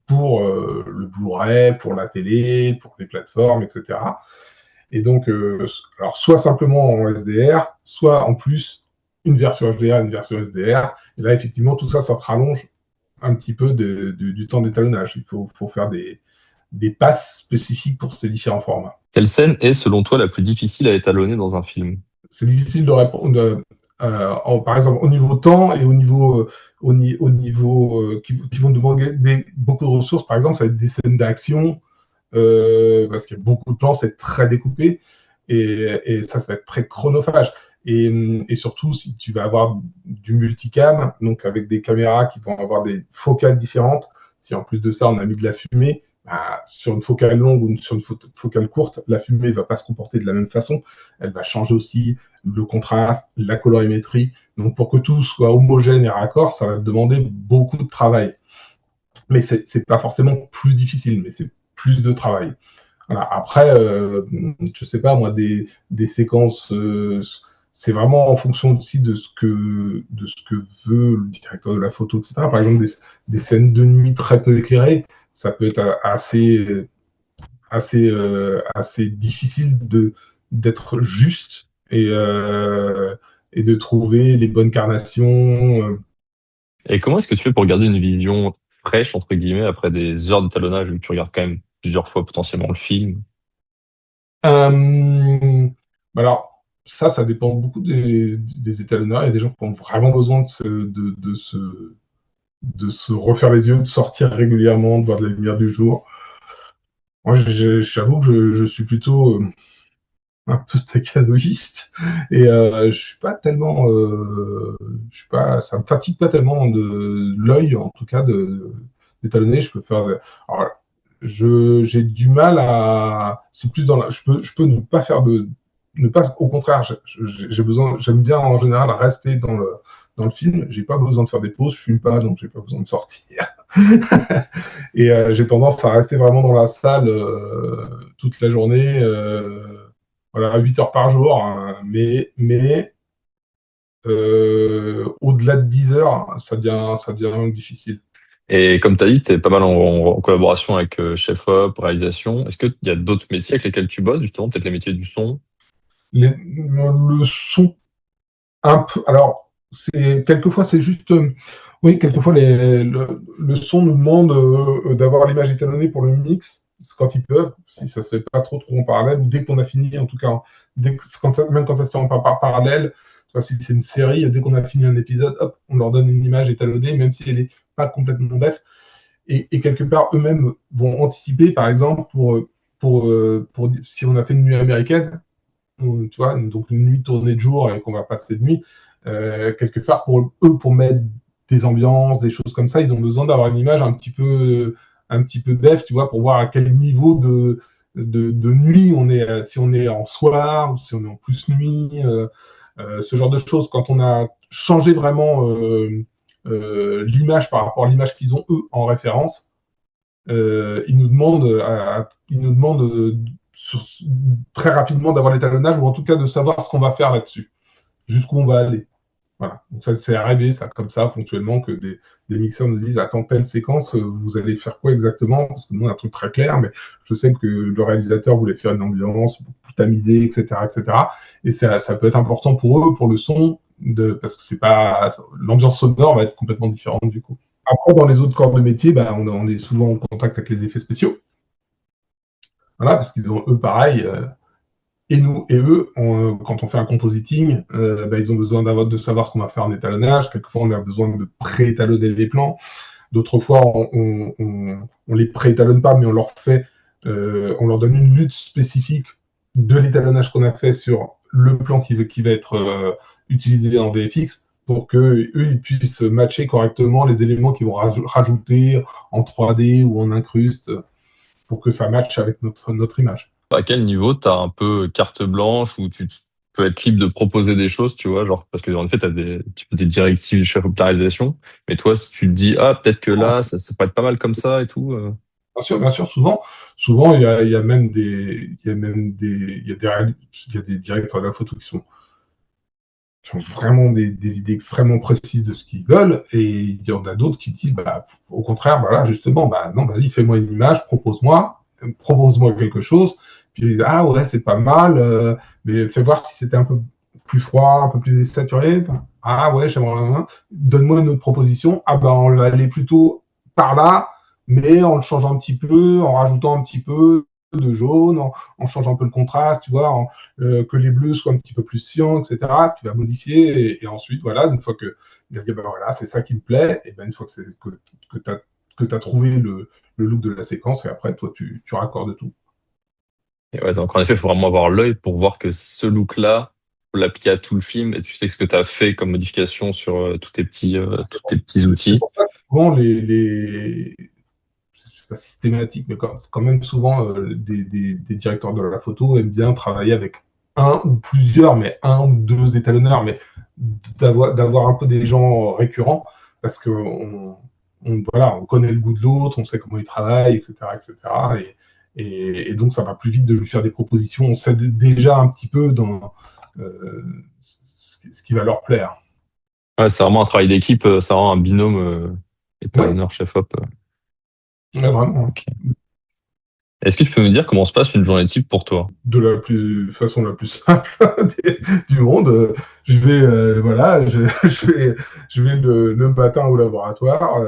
pour le Blu-ray, pour la télé, pour les plateformes, etc. Et donc, alors soit simplement en SDR, soit en plus une version HDR, une version SDR. Et là, effectivement, tout ça, ça te rallonge un petit peu du temps d'étalonnage. Il faut faire des passes spécifiques pour ces différents formats. Quelle scène est, selon toi, la plus difficile à étalonner dans un film? C'est difficile de répondre, par exemple, au niveau temps et au niveau qui vont demander beaucoup de ressources. Par exemple, ça va être des scènes d'action, parce qu'il y a beaucoup de plans, c'est très découpé, et ça va être très chronophage. Et surtout, si tu vas avoir du multicam, donc avec des caméras qui vont avoir des focales différentes, si en plus de ça, on a mis de la fumée, sur une focale longue ou sur une focale courte, la fumée ne va pas se comporter de la même façon. Elle va changer aussi le contraste, la colorimétrie. Donc, pour que tout soit homogène et raccord, ça va demander beaucoup de travail. Mais c'est pas forcément plus difficile, mais c'est plus de travail. Voilà. Après, je sais pas, moi, des séquences, c'est vraiment en fonction aussi de ce que veut le directeur de la photo, etc. Par exemple, des scènes de nuit très peu éclairées, ça peut être assez difficile d'être juste et de trouver les bonnes carnations. Et comment est-ce que tu fais pour garder une vision fraîche, entre guillemets, après des heures d'étalonnage où tu regardes quand même plusieurs fois potentiellement le film? Alors, ça dépend beaucoup des étalonneurs. Il y a des gens qui ont vraiment besoin de se refaire les yeux, de sortir régulièrement, de voir de la lumière du jour. Moi, j'avoue que je suis plutôt un peu staccanoïste et je suis pas tellement, ça me fatigue pas tellement de l'œil, en tout cas, d'étalonner. Je peux faire. Alors, j'ai du mal à. C'est plus dans je peux ne pas faire ne pas. Au contraire, j'ai besoin. J'aime bien en général rester dans le film. J'ai pas besoin de faire des pauses. Je fume pas, donc j'ai pas besoin de sortir. Et j'ai tendance à rester vraiment dans la salle toute la journée. voilà, 8 heures par jour, hein, mais au-delà de 10 heures, ça devient difficile. Et comme tu as dit, tu es pas mal en collaboration avec chef-op, réalisation. Est-ce qu'il y a d'autres métiers avec lesquels tu bosses, justement, peut-être les métiers du son? Le son, un peu. Alors, quelquefois, c'est juste. Oui, quelquefois, le son nous demande d'avoir l'image étalonnée pour le mix, c'est quand ils peuvent, si ça se fait pas trop en parallèle, ou dès qu'on a fini, en tout cas, même quand ça se fait en parallèle, tu vois, si c'est une série, dès qu'on a fini un épisode, hop, on leur donne une image étalonnée, même si elle n'est pas complètement bref. Et quelque part, eux-mêmes vont anticiper, par exemple, pour si on a fait une nuit américaine, tu vois, donc une nuit tournée de jour et qu'on va passer de nuit, quelque part, pour eux, pour mettre des ambiances, des choses comme ça, ils ont besoin d'avoir une image un petit peu def, tu vois, pour voir à quel niveau de nuit on est, si on est en soir, ou si on est en plus nuit, ce genre de choses. Quand on a changé vraiment l'image par rapport à l'image qu'ils ont eux en référence, ils nous demandent sur, très rapidement d'avoir l'étalonnage ou en tout cas de savoir ce qu'on va faire là-dessus, jusqu'où on va aller. Voilà. Donc ça, c'est arrivé, ça, comme ça, ponctuellement, que des mixeurs nous disent attends, telle séquence, vous allez faire quoi exactement? Parce que nous, on a un truc très clair, mais je sais que le réalisateur voulait faire une ambiance plus tamisée, etc., etc. Et ça peut être important pour eux, pour le son, parce que c'est pas l'ambiance sonore va être complètement différente du coup. Après, dans les autres corps de métier, bah, on est souvent en contact avec les effets spéciaux. Voilà, parce qu'ils ont, eux, pareil, et nous et eux, quand on fait un compositing, bah, ils ont besoin de savoir ce qu'on va faire en étalonnage. Quelquefois, on a besoin de pré-étalonner les plans. D'autres fois, on les pré-étalonne pas, mais on leur fait, on leur donne une lutte spécifique de l'étalonnage qu'on a fait sur le plan qui va être utilisé en VFX pour que eux ils puissent matcher correctement les éléments qu'ils vont rajouter en 3D ou en incruste pour que ça matche avec notre image. À quel niveau tu as un peu carte blanche où peux être libre de proposer des choses, tu vois, genre, parce que en fait, tu as des directives du chef de la réalisation, mais toi, si tu te dis, ah, peut-être que là, ça pourrait être pas mal comme ça et tout. Bien sûr, souvent, il y a même il y a des directeurs de la photo qui ont vraiment des idées extrêmement précises de ce qu'ils veulent, et il y en a d'autres qui disent, bah, au contraire, voilà, justement, bah, non, vas-y, fais-moi une image, propose-moi quelque chose, puis ils disent, ah ouais, c'est pas mal, mais fais voir si c'était un peu plus froid, un peu plus saturé, ah ouais, j'aimerais, donne-moi une autre proposition, ah bah, on va aller plutôt par là, mais en le changeant un petit peu, en rajoutant un petit peu de jaune, en changeant un peu le contraste, tu vois, que les bleus soient un petit peu plus cyan, etc. Tu vas modifier et ensuite, voilà, une fois que il a dit, ben voilà, c'est ça qui me plaît, et ben une fois que tu as trouvé le look de la séquence, et après, toi, tu raccordes tout. Et ouais, donc en effet, il faut vraiment avoir l'œil pour voir que ce look-là, faut l'appliquer à tout le film et tu sais ce que tu as fait comme modification sur tous tes petits outils. C'est pour ça que souvent, c'est pas systématique, mais quand même souvent, des directeurs de la photo aiment bien travailler avec un ou plusieurs, mais un ou deux étalonneurs, mais d'avoir un peu des gens récurrents, parce que voilà, on connaît le goût de l'autre, on sait comment il travaille, etc., etc. Et donc, ça va plus vite de lui faire des propositions. On sait déjà un petit peu dans ce qui va leur plaire. Ouais, c'est vraiment un travail d'équipe, c'est vraiment un binôme Ouais, étalonneur chef-op. ouais, vraiment. Ok. Est-ce que tu peux me dire comment se passe une journée type pour toi? De la façon la plus simple du monde. Je vais, voilà, je vais le matin au laboratoire.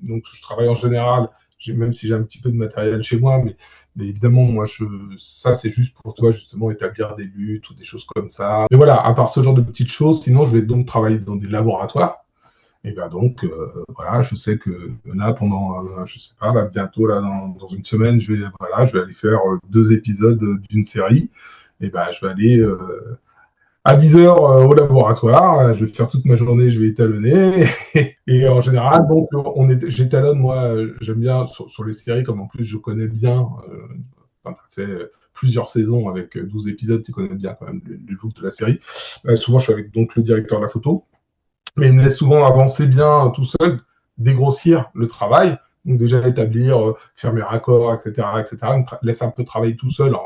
Donc, je travaille en général, même si j'ai un petit peu de matériel chez moi, mais évidemment, moi, ça, c'est juste pour toi, justement, établir des buts ou des choses comme ça. Mais voilà, à part ce genre de petites choses, sinon, je vais donc travailler dans des laboratoires. Et ben donc, voilà, je sais que là, pendant, je sais pas, là, bientôt, là, dans une semaine, je vais aller faire 2 épisodes d'une série. Et ben, je vais aller à 10 heures au laboratoire. Je vais faire toute ma journée, je vais étalonner. Et en général, donc, j'étalonne, moi, j'aime bien sur les séries, comme en plus je connais bien, enfin, tu as fait plusieurs saisons avec 12 épisodes, tu connais bien quand même le look de la série. Souvent, je suis avec donc le directeur de la photo, mais il me laisse souvent avancer bien tout seul, dégrossir le travail, donc déjà établir, faire mes raccords, etc., etc. Il me laisse un peu travailler tout seul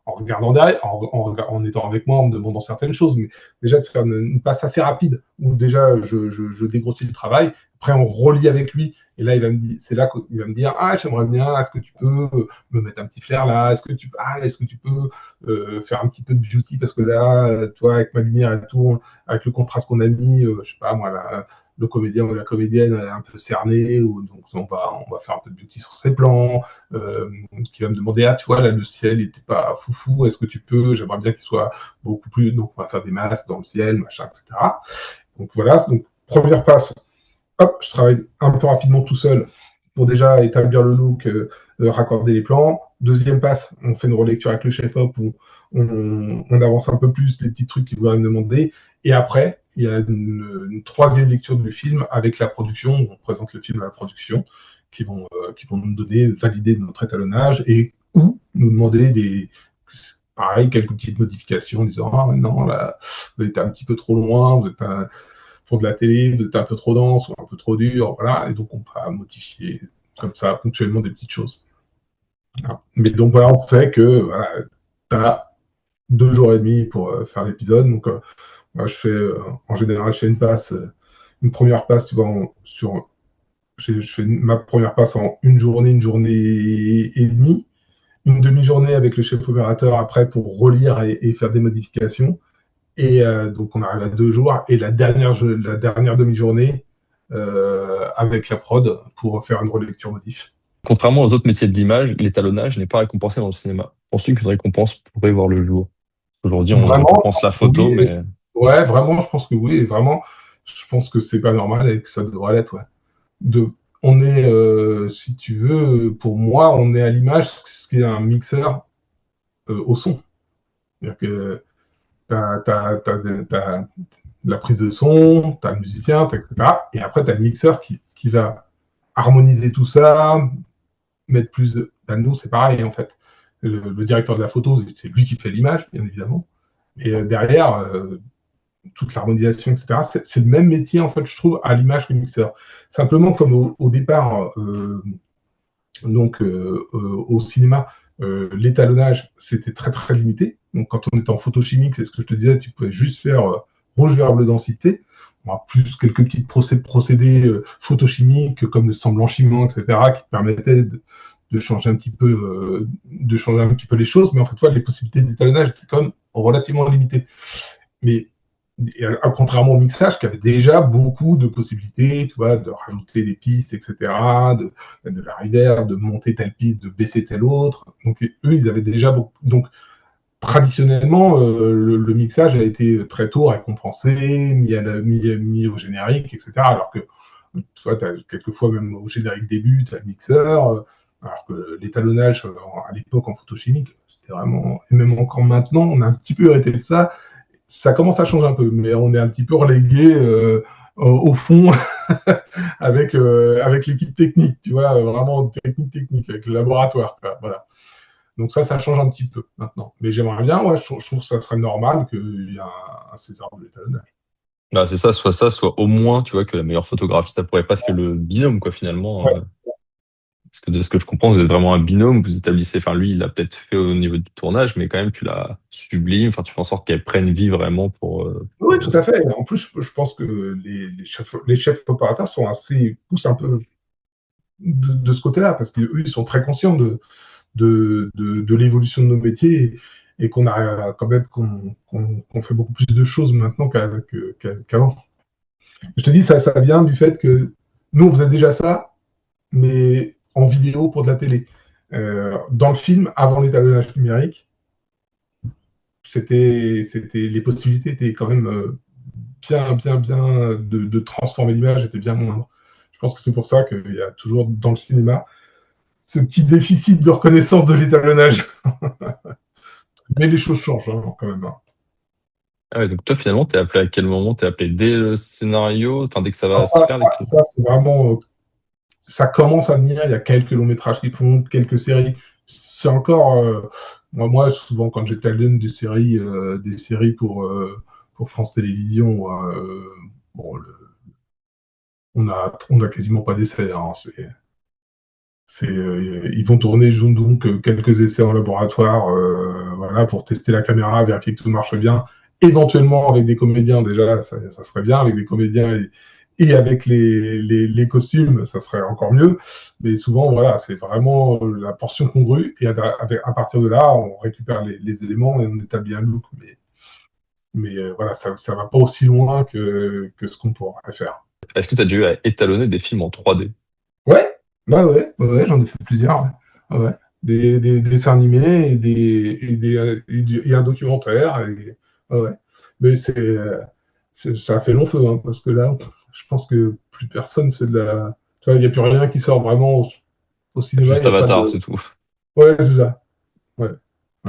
en regardant derrière, en étant avec moi, en me demandant certaines choses, mais déjà de faire une passe assez rapide, où déjà je dégrossis le travail, après on relie avec lui, et là c'est là qu'il va me dire, ah j'aimerais bien, est-ce que tu peux me mettre un petit flair là, est-ce que tu peux faire un petit peu de beauty, parce que là, toi avec ma lumière et tout, avec le contraste qu'on a mis, je sais pas moi, le comédien ou la comédienne est un peu cerné, donc on va faire un peu de beauty sur ses plans, qui va me demander, ah tu vois là le ciel n'était pas foufou, est-ce que tu peux, j'aimerais bien qu'il soit beaucoup plus, donc on va faire des masques dans le ciel, machin, etc. Donc voilà, donc première passe, hop, je travaille un peu rapidement tout seul pour déjà établir le look, raccorder les plans. Deuxième passe, on fait une relecture avec le chef-op où on avance un peu plus les petits trucs qu'il voudrait me demander. Et après, il y a une troisième lecture du film avec la production. On présente le film à la production qui vont nous donner, valider notre étalonnage et ou nous demander pareil, quelques petites modifications en disant ah non, là, vous êtes un petit peu trop loin, vous êtes pour de la télé, vous êtes un peu trop dense ou un peu trop dur, voilà, et donc on va modifier comme ça ponctuellement des petites choses. Voilà. Mais donc voilà, on sait que voilà, tu as 2 jours et demi pour faire l'épisode, donc moi je fais en général je fais une première passe, tu vois, je fais ma première passe en une journée et demie, une demi-journée avec le chef opérateur après pour relire et faire des modifications. Et donc, on arrive à 2 jours. Et la dernière demi-journée avec la prod pour faire une relecture modif. Contrairement aux autres métiers de l'image, l'étalonnage n'est pas récompensé dans le cinéma. Penses-tu qu'une récompense pourrait voir le jour? Aujourd'hui, on Vraiment, récompense la photo, oui. mais Ouais, vraiment, je pense que oui. Et vraiment, je pense que c'est pas normal et que ça devrait l'être. Ouais. On est, si tu veux, pour moi, on est à l'image ce qui est un mixeur au son. C'est-à-dire que t'as la prise de son, t'as le musicien, etc. Et après, t'as le mixeur qui va harmoniser tout ça, mettre plus de. Ben, nous, c'est pareil, en fait. Le directeur de la photo, c'est lui qui fait l'image, bien évidemment. Et derrière, toute l'harmonisation, etc., c'est le même métier, en fait, je trouve, à l'image que le mixeur. Simplement, comme au départ, donc au cinéma, l'étalonnage, c'était très très limité. Donc quand on était en photo chimique, c'est ce que je te disais, tu pouvais juste faire rouge, vert, bleu, densité. Plus quelques petits procédés photochimiques comme le sang blanchiment, etc., qui permettaient de changer un petit peu, les choses. Mais en fait, les possibilités d'étalonnage étaient quand même relativement limitées. Mais contrairement au mixage, qui avait déjà beaucoup de possibilités, tu vois, de rajouter des pistes, etc., de la reverb, de monter telle piste, de baisser telle autre. Donc, eux, ils avaient déjà beaucoup. Donc, traditionnellement, le mixage a été très tôt récompensé, mis au générique, etc. Alors que, tu vois, quelquefois, même au générique début, tu as le mixeur, alors que l'étalonnage, à l'époque, en photochimique, c'était vraiment. Et même encore maintenant, on a un petit peu arrêté de ça. Ça commence à changer un peu, mais on est un petit peu relégué au fond avec l'équipe technique, tu vois, vraiment technique, avec le laboratoire, quoi, voilà. Donc ça change un petit peu maintenant. Mais j'aimerais bien, ouais, je trouve que ça serait normal qu'il y ait un César de l'étalonnage. bah, c'est ça, soit au moins, tu vois, que la meilleure photographie, ça pourrait presque le binôme, quoi, finalement. Ouais. Parce que de ce que je comprends, vous êtes vraiment un binôme, vous établissez, enfin, lui, il l'a peut-être fait au niveau du tournage, mais quand même, tu l'as sublime, enfin, tu fais en sorte qu'elle prenne vie vraiment Oui, tout à fait. En plus, je pense que les chefs opérateurs poussent un peu de ce côté-là, parce qu'eux, ils sont très conscients de l'évolution de nos métiers et qu'on a quand même qu'on fait beaucoup plus de choses maintenant qu'avant. Je te dis, ça vient du fait que nous, on faisait déjà ça, mais en vidéo pour de la télé. Dans le film, avant l'étalonnage numérique, les possibilités étaient quand même bien de transformer l'image étaient bien moindres. Je pense que c'est pour ça qu'il y a toujours dans le cinéma ce petit déficit de reconnaissance de l'étalonnage. Mais les choses changent quand même. Ah ouais, donc toi, finalement, t'es appelé à quel moment? T'es appelé dès le scénario, enfin, dès que ça va Alors, se faire, ça c'est vraiment. Ça commence à venir. Il y a quelques longs métrages qui font, quelques séries. C'est encore. Moi, souvent, quand j'étais jeune, des séries pour France Télévisions, bon, on a quasiment pas d'essai. Hein, Ils vont tourner donc quelques essais en laboratoire, voilà, pour tester la caméra, vérifier que tout marche bien. Éventuellement avec des comédiens, déjà, ça serait bien, avec des comédiens et avec les costumes, ça serait encore mieux. Mais souvent, voilà, c'est vraiment la portion congrue. Et à partir de là, on récupère les éléments et on établit un look. Mais voilà, ça va pas aussi loin que ce qu'on pourrait faire. Est-ce que tu as déjà eu à étalonner des films en 3D? Ouais, bah ouais, j'en ai fait plusieurs. Ouais. Ouais. Des dessins animés et un documentaire. Ouais. Mais ça a fait long feu, hein, parce que là, je pense que plus personne fait de la. Tu vois, il n'y a plus rien qui sort vraiment au cinéma. Il Juste n'y a pas Avatar, de. c'est tout. Ouais, c'est ça. Ouais.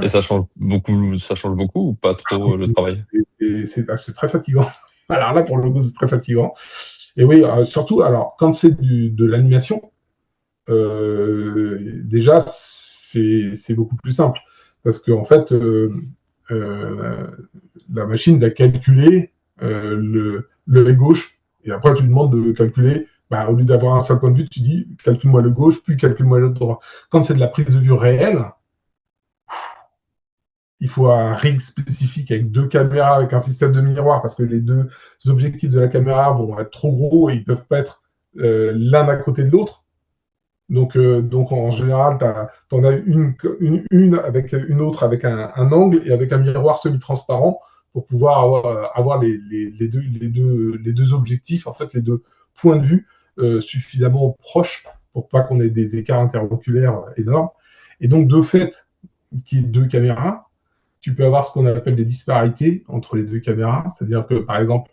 Et Ouais. ça change beaucoup ou pas trop le travail? C'est très fatigant. Alors là, pour le coup, c'est très fatigant. Et oui, surtout, alors, quand c'est de l'animation, déjà, c'est beaucoup plus simple. Parce qu'en fait, euh, la machine va calculer l'œil gauche. Et après, tu lui demandes de calculer. Bah, au lieu d'avoir un seul point de vue, tu dis calcule-moi le gauche, puis calcule-moi le droit. Quand c'est de la prise de vue réelle, il faut un rig spécifique avec 2 caméras, avec un système de miroir, parce que les 2 objectifs de la caméra vont être trop gros et ils ne peuvent pas être l'un à côté de l'autre. Donc en général, tu en as une avec une autre avec un angle et avec un miroir semi-transparent pour pouvoir avoir les deux objectifs, en fait, les 2 points de vue suffisamment proches pour pas qu'on ait des écarts interoculaires énormes. Et donc, de fait, qu'il y ait 2 caméras, tu peux avoir ce qu'on appelle des disparités entre les 2 caméras. C'est-à-dire que, par exemple,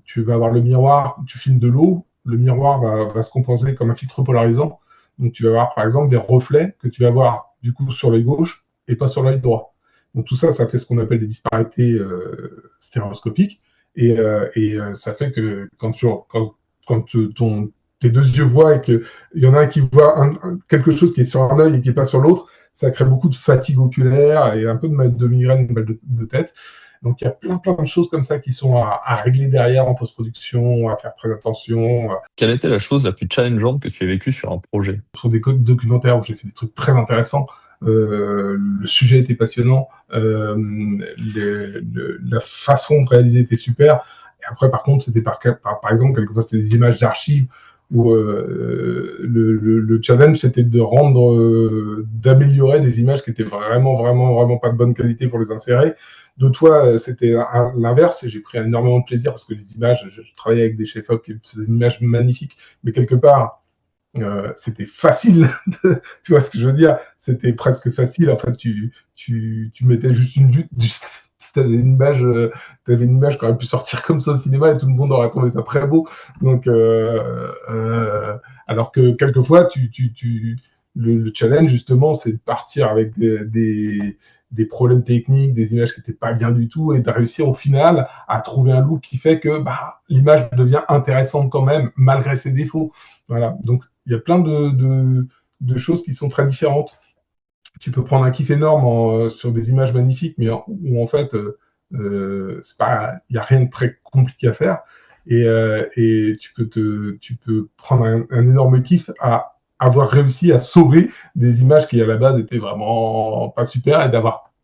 tu vas avoir le miroir, tu filmes de l'eau, le miroir va se composer comme un filtre polarisant. Donc, tu vas avoir, par exemple, des reflets que tu vas voir, du coup, sur l'œil gauche et pas sur l'œil droit. Donc, tout ça, ça fait ce qu'on appelle des disparités stéréoscopiques. Ça fait que quand tes 2 yeux voient et qu'il y en a un qui voit quelque chose qui est sur un œil et qui n'est pas sur l'autre, ça crée beaucoup de fatigue oculaire et un peu de mal de migraine, de mal de tête. Donc il y a plein de choses comme ça qui sont à régler derrière en post-production, à faire très attention. Quelle était la chose la plus challengeante que tu as vécue sur un projet? Sur des documentaires où j'ai fait des trucs très intéressants, le sujet était passionnant, la façon de réaliser était super. Et après, par contre, c'était par exemple, quelquefois, c'était des images d'archives où le challenge, c'était d'améliorer des images qui étaient vraiment pas de bonne qualité pour les insérer. D'autres fois, c'était l'inverse, et j'ai pris énormément de plaisir parce que les images, je travaillais avec des chefs-op qui faisaient des images magnifiques, mais quelque part, c'était facile, tu vois ce que je veux dire? C'était presque facile. En fait, tu mettais juste une vue, tu avais une image qui aurait pu sortir comme ça au cinéma et tout le monde aurait trouvé ça très beau. Donc, alors que quelquefois, le challenge, justement, c'est de partir avec des problèmes techniques, des images qui n'étaient pas bien du tout, et de réussir au final à trouver un look qui fait que l'image devient intéressante quand même, malgré ses défauts. Voilà. Donc, il y a plein de choses qui sont très différentes. Tu peux prendre un kiff énorme sur des images magnifiques, mais où en fait, il n'y a rien de très compliqué à faire. Et tu peux prendre un énorme kiff à avoir réussi à sauver des images qui à la base étaient vraiment pas super et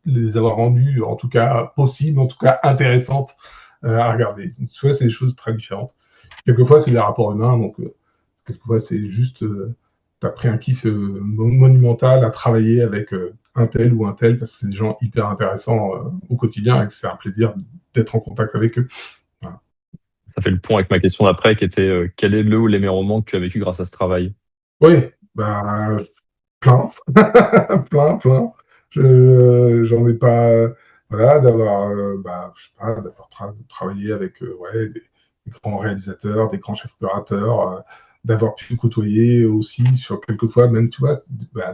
les avoir rendues en tout cas possibles, en tout cas intéressantes à regarder. Soit c'est des choses très différentes. Quelquefois c'est des rapports humains, donc quelquefois c'est juste tu as pris un kiff monumental à travailler avec un tel ou un tel parce que c'est des gens hyper intéressants au quotidien et que c'est un plaisir d'être en contact avec eux. Voilà. Ça fait le point avec ma question d'après qui était quel est le ou les meilleurs moments que tu as vécu grâce à ce travail? Oui, plein, plein. J'en ai pas, voilà, d'avoir, je sais pas, d'avoir travaillé avec des grands réalisateurs, des grands chefs opérateurs, d'avoir pu côtoyer aussi sur quelquefois, même, tu vois,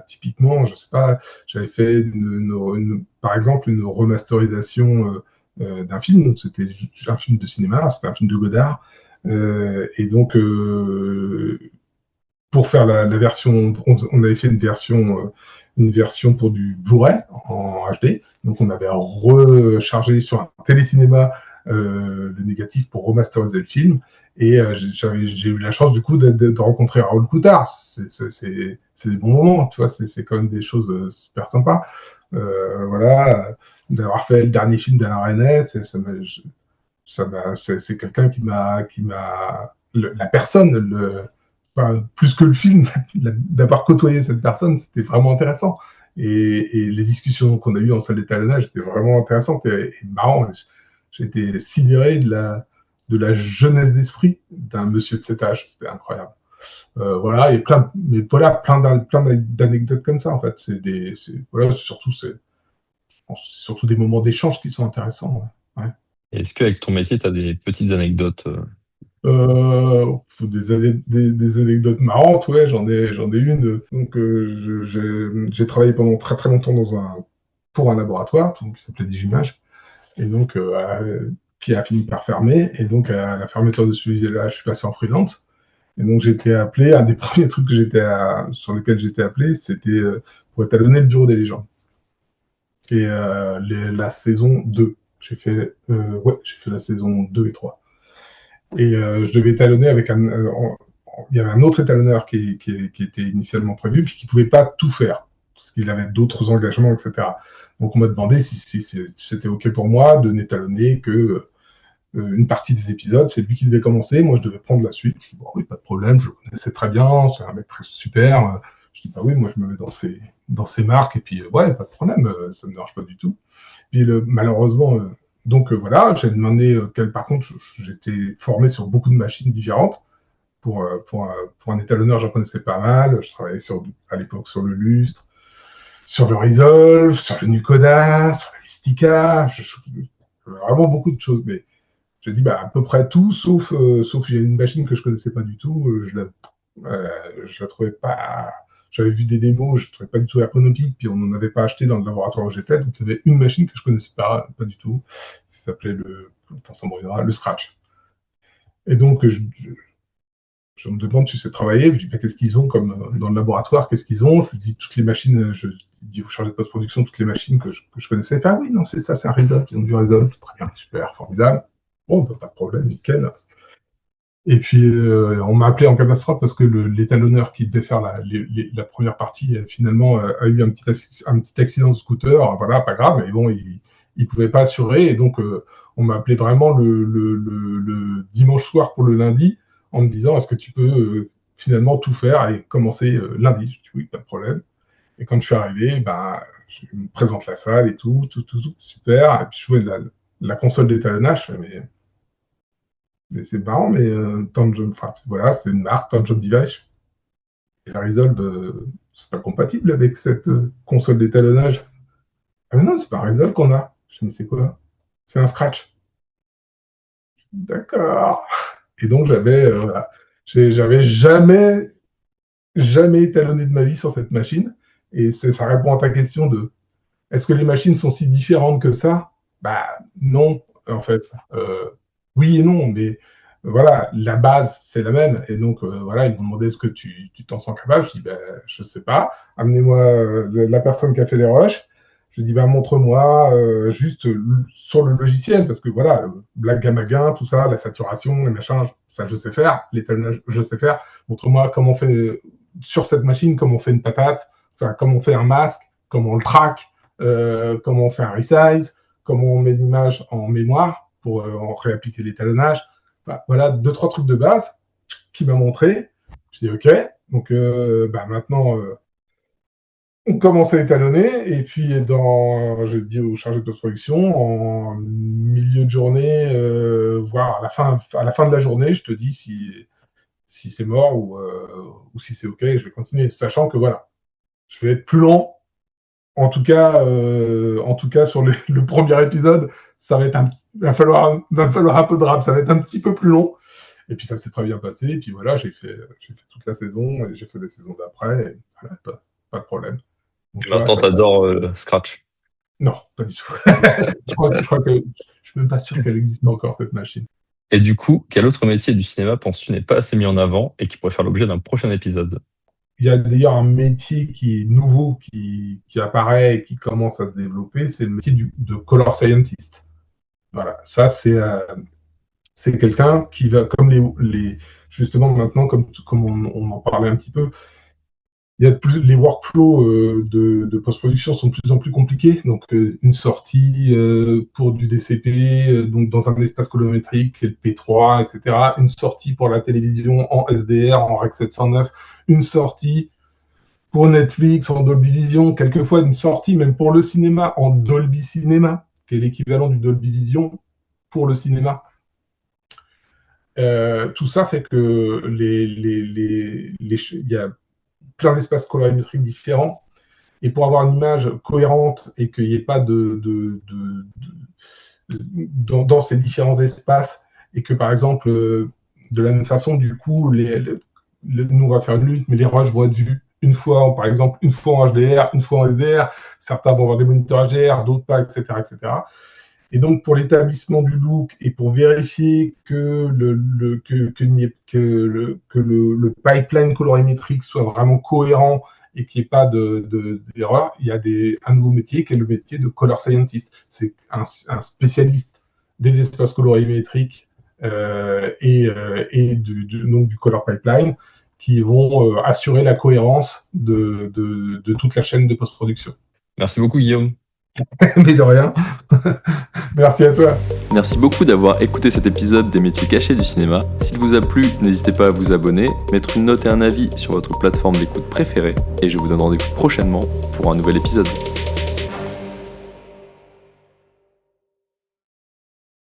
typiquement, je sais pas, j'avais fait par exemple une remasterisation d'un film, donc c'était un film de cinéma, c'était un film de Godard, et donc pour faire la version, on avait fait une version pour du Blu-ray en HD. Donc on avait rechargé sur un télécinéma le négatif pour remasteriser le film. Et j'ai eu la chance du coup de rencontrer Raoul Coutard. C'est des bons moments, tu vois, c'est quand même des choses super sympas. Voilà, d'avoir fait le dernier film d'Alain Resnais, c'est quelqu'un la personne, enfin, plus que le film, d'avoir côtoyé cette personne, c'était vraiment intéressant. Et les discussions qu'on a eues en salle d'étalonnage étaient vraiment intéressantes et marrant. J'ai été sidéré de la jeunesse d'esprit d'un monsieur de cet âge. C'était incroyable. Voilà, et plein d'anecdotes comme ça, en fait. Voilà, c'est surtout des moments d'échange qui sont intéressants. Ouais. Est-ce qu'avec ton métier, tu as des petites anecdotes Des anecdotes marrantes, ouais, j'en ai une. Donc, j'ai travaillé pendant très très longtemps pour un laboratoire donc, qui s'appelait Digimage, et donc qui a fini par fermer. Et donc, à la fermeture de celui-là, je suis passé en freelance. Et donc, j'étais appelé, un des premiers trucs sur lesquels j'étais appelé, c'était pour étalonner le bureau des légendes. Et la saison 2. J'ai fait la saison 2 et 3. Et je devais étalonner il y avait un autre étalonneur qui était initialement prévu, puis qui ne pouvait pas tout faire, parce qu'il avait d'autres engagements, etc. Donc on m'a demandé si c'était OK pour moi de n'étalonner que une partie des épisodes. C'est lui qui devait commencer, moi je devais prendre la suite. Je dis, bon, oui, pas de problème, je le connaissais très bien, c'est un mec très super. Je dis, bah oui, moi je me mets dans ses marques, et puis ouais, pas de problème, ça ne me dérange pas du tout. Puis malheureusement, donc voilà, j'ai demandé par contre, j'étais formé sur beaucoup de machines différentes. Pour un étalonneur, j'en connaissais pas mal. Je travaillais à l'époque sur le lustre, sur le Resolve, sur le Nucoda, sur le Mystica, vraiment beaucoup de choses. Mais j'ai dit à peu près tout, sauf il y a une machine que je connaissais pas du tout. Je la trouvais pas. J'avais vu des démos, je ne trouvais pas du tout ergonomique, puis on n'en avait pas acheté dans le laboratoire où j'étais, donc il y avait une machine que je ne connaissais pas du tout, qui s'appelait le Scratch. Et donc, je me demande si c'est travaillé, je dis, qu'est-ce qu'ils ont comme dans le laboratoire, qu'est-ce qu'ils ont? Je lui dis toutes les machines, je dis au chargé de post-production toutes les machines que je connaissais. Enfin, oui, non, c'est ça, c'est un Resolve, ils ont du Resolve, très bien, super, formidable. Bon, pas de problème, nickel. Et puis, on m'a appelé en catastrophe parce que l'étalonneur qui devait faire la première partie, finalement, a eu un petit accident de scooter. Voilà, pas grave, mais bon, il pouvait pas assurer. Et donc, on m'a appelé vraiment le dimanche soir pour le lundi en me disant, est-ce que tu peux finalement tout faire et commencer lundi? Je dis, oui, pas de problème. Et quand je suis arrivé, je me présente la salle et tout, super. Et puis, je jouais la console d'étalonnage, mais c'est marrant, mais voilà, c'est une marque, Tangent Device. Et la Resolve, c'est pas compatible avec cette console d'étalonnage. Ah mais non, c'est pas un Resolve qu'on a. Je me dis, c'est quoi? C'est un Scratch. D'accord. Et donc, j'avais jamais étalonné de ma vie sur cette machine. Et ça répond à ta question de est-ce que les machines sont si différentes que ça? Non, en fait. Oui et non, mais voilà, la base, c'est la même. Et donc, voilà, ils m'ont demandé est-ce que tu t'en sens capable? Je dis, je sais pas. Amenez-moi la personne qui a fait les rushs. Je dis, montre-moi juste sur le logiciel, parce que voilà, Black Gamma Gain, tout ça, la saturation, les machins, ça je sais faire. L'étalonnage, je sais faire. Montre-moi comment on fait sur cette machine, comment on fait une patate, enfin, comment on fait un masque, comment on le traque, comment on fait un resize, comment on met l'image en mémoire pour en réappliquer l'étalonnage. Enfin, voilà, 2-3 trucs de base qu'il m'a montré. Je dis OK. Donc maintenant, on commence à étalonner. Et puis, j'ai dit au chargé de post-production, en milieu de journée, voire à la fin de la journée, je te dis si c'est mort ou si c'est OK, je vais continuer. Sachant que voilà, je vais être plus lent. En tout cas, sur le premier épisode, va falloir un peu de rap, ça va être un petit peu plus long. Et puis ça s'est très bien passé. Et puis voilà, j'ai fait toute la saison et j'ai fait les saisons d'après. Voilà, pas de problème. Donc, Maintenant, t'adores Scratch. Non, pas du tout. je crois que je suis même pas sûr qu'elle existe encore, cette machine. Et du coup, quel autre métier du cinéma penses-tu n'est pas assez mis en avant et qui pourrait faire l'objet d'un prochain épisode? Il y a d'ailleurs un métier qui est nouveau, qui apparaît et qui commence à se développer, c'est le métier de color scientist. Voilà, ça c'est quelqu'un qui va, comme justement maintenant, comme on en parlait un petit peu, les workflows de post-production sont de plus en plus compliqués. Donc, une sortie pour du DCP, donc dans un espace colorimétrique, le P3, etc. Une sortie pour la télévision en SDR, en Rec 709. Une sortie pour Netflix en Dolby Vision. Quelquefois, une sortie même pour le cinéma en Dolby Cinema, qui est l'équivalent du Dolby Vision pour le cinéma. Tout ça fait que il y a plein d'espaces colorimétriques différents. Et pour avoir une image cohérente et qu'il n'y ait pas dans ces différents espaces, et que par exemple, de la même façon, du coup, nous on va faire une lutte, mais les rushs vont être vus par exemple, une fois en HDR, une fois en SDR. Certains vont avoir des moniteurs HDR, d'autres pas, etc., etc. Et donc, pour l'établissement du look et pour vérifier que le pipeline colorimétrique soit vraiment cohérent et qu'il n'y ait pas d'erreur, il y a un nouveau métier qui est le métier de color scientist. C'est un spécialiste des espaces colorimétriques et du color pipeline qui vont assurer la cohérence de toute la chaîne de post-production. Merci beaucoup, Guillaume. Mais de rien. Merci à toi. Merci beaucoup d'avoir écouté cet épisode des métiers cachés du cinéma. S'il vous a plu, n'hésitez pas à vous abonner, mettre une note et un avis sur votre plateforme d'écoute préférée, et je vous donne rendez-vous prochainement pour un nouvel épisode.